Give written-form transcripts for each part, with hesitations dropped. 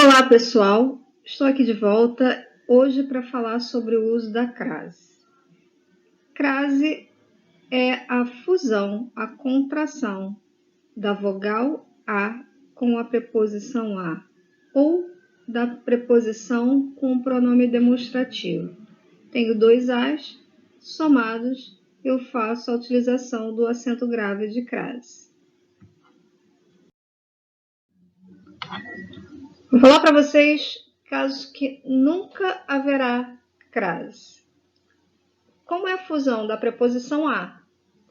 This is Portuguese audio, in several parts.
Olá, pessoal! Estou aqui de volta hoje para falar sobre o uso da crase. Crase é a fusão, a contração da vogal A com a preposição a ou da preposição com o pronome demonstrativo. Tenho dois as somados, eu faço a utilização do acento grave de crase. Vou falar para vocês casos que nunca haverá crase. Como é a fusão da preposição a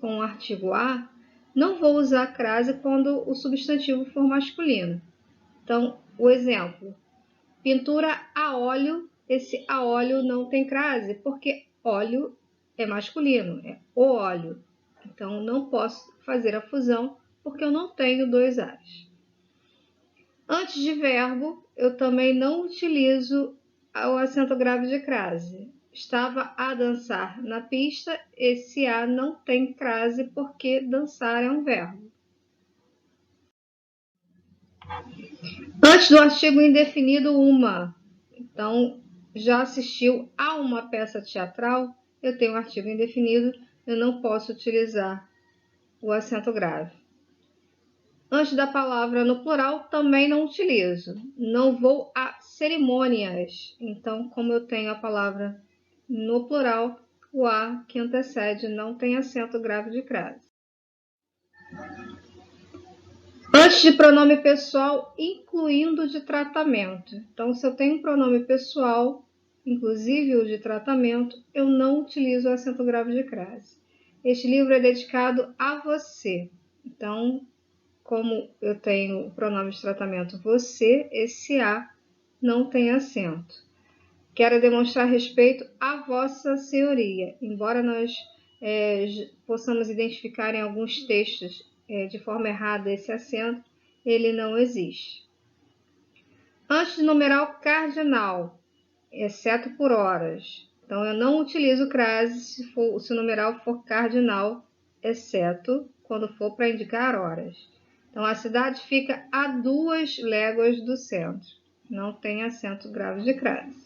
com o artigo a, não vou usar crase quando o substantivo for masculino. Então, o exemplo, pintura a óleo, esse a óleo não tem crase, porque óleo é masculino, é o óleo. Então, não posso fazer a fusão, porque eu não tenho dois as. Antes de verbo, eu também não utilizo o acento grave de crase. Estava a dançar na pista, esse a não tem crase porque dançar é um verbo. Antes do artigo indefinido, uma. Então, já assistiu a uma peça teatral? Eu tenho um artigo indefinido, eu não posso utilizar o acento grave. Antes da palavra no plural, também não utilizo. Não vou a cerimônias. Então, como eu tenho a palavra no plural, o a que antecede não tem acento grave de crase. Antes de pronome pessoal, incluindo o de tratamento. Então, se eu tenho um pronome pessoal, inclusive o de tratamento, eu não utilizo o acento grave de crase. Este livro é dedicado a você. Então, como eu tenho o pronome de tratamento você, esse a não tem acento. Quero demonstrar respeito à vossa senhoria, embora nós possamos identificar em alguns textos de forma errada esse acento, ele não existe. Antes de numeral cardinal, exceto por horas. Então, eu não utilizo crase se o numeral for cardinal, exceto quando for para indicar horas. Então, a cidade fica a 2 léguas do centro. Não tem acento grave de crase.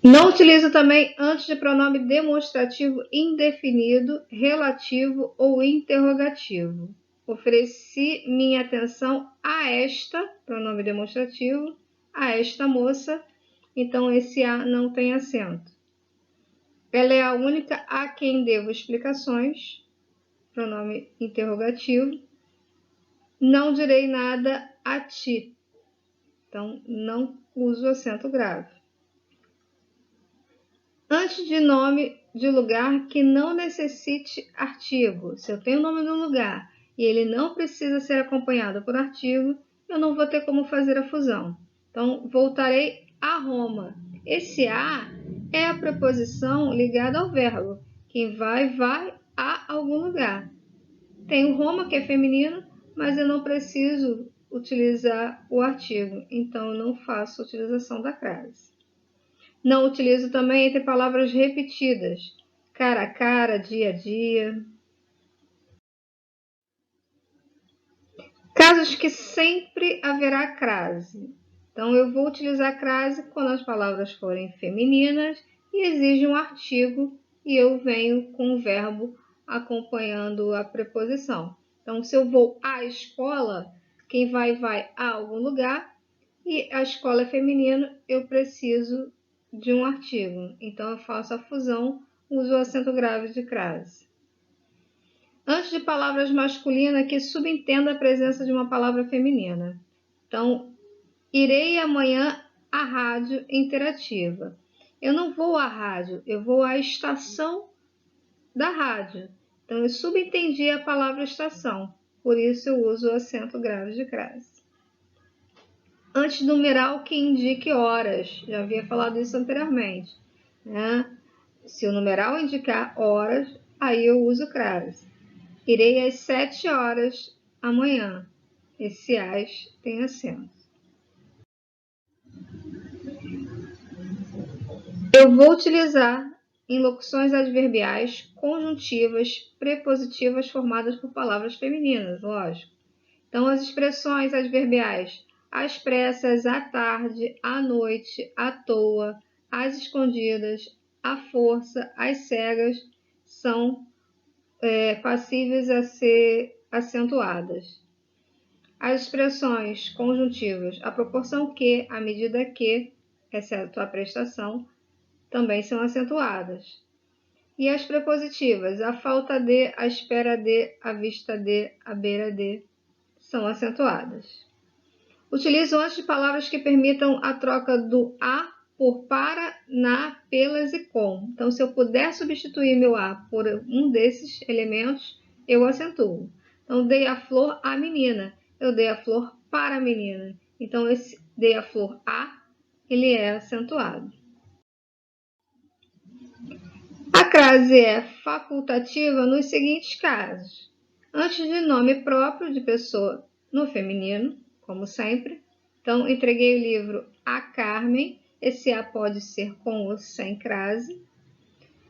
Não utilizo também antes de pronome demonstrativo indefinido, relativo ou interrogativo. Ofereci minha atenção a esta, pronome demonstrativo, a esta moça, então esse a não tem acento. Ela é a única a quem devo explicações, pronome interrogativo. Não direi nada a ti, então não uso acento grave. Antes de nome de lugar que não necessite artigo, se eu tenho o nome de um lugar e ele não precisa ser acompanhado por artigo, eu não vou ter como fazer a fusão. Então, voltarei a Roma. Esse a é a preposição ligada ao verbo. Quem vai a algum lugar. Tenho Roma, que é feminino, mas eu não preciso utilizar o artigo, então eu não faço a utilização da crase. Não utilizo também entre palavras repetidas, cara a cara, dia a dia. Casos que sempre haverá crase. Então, eu vou utilizar crase quando as palavras forem femininas e exige um artigo e eu venho com o verbo acompanhando a preposição. Então, se eu vou à escola, quem vai a algum lugar e a escola é feminino, eu preciso de um artigo. Então, eu faço a fusão, uso o acento grave de crase. Antes de palavras masculinas, que subentenda a presença de uma palavra feminina. Então, irei amanhã à rádio interativa. Eu não vou à rádio, eu vou à estação da rádio. Então, eu subentendi a palavra estação, por isso eu uso o acento grave de crase. Antes do numeral que indique horas, já havia falado isso anteriormente, né? Se o numeral indicar horas, aí eu uso crase. Irei às 7 horas amanhã. Esse as tem acento. Eu vou utilizar em locuções adverbiais, conjuntivas, prepositivas formadas por palavras femininas, lógico. Então, as expressões adverbiais às pressas, à tarde, à noite, à toa, às escondidas, à força, às cegas, são passíveis a ser acentuadas. As expressões conjuntivas, à proporção que, à medida que, exceto a prestação, também são acentuadas. E as prepositivas, à falta de, à espera de, à vista de, à beira de, são acentuadas. Utilizo antes de palavras que permitam a troca do a por para, na, pelas e com. Então, se eu puder substituir meu a por um desses elementos, eu acentuo. Então, dei a flor à menina. Eu dei a flor para a menina. Então, esse dei a flor a, ele é acentuado. A crase é facultativa nos seguintes casos. Antes de nome próprio de pessoa no feminino, como sempre. Então, entreguei o livro a Carmen. Esse a pode ser com ou sem crase.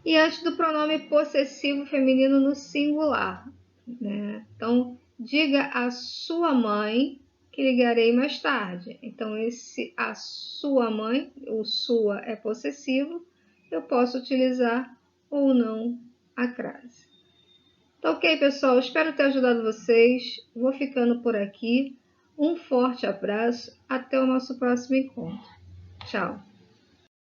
E antes do pronome possessivo feminino no singular. Né? Então, diga a sua mãe que ligarei mais tarde. Então, esse a sua mãe, o sua é possessivo, eu posso utilizar ou não a crase. Tá ok, pessoal? Espero ter ajudado vocês. Vou ficando por aqui. Um forte abraço. Até o nosso próximo encontro. Tchau!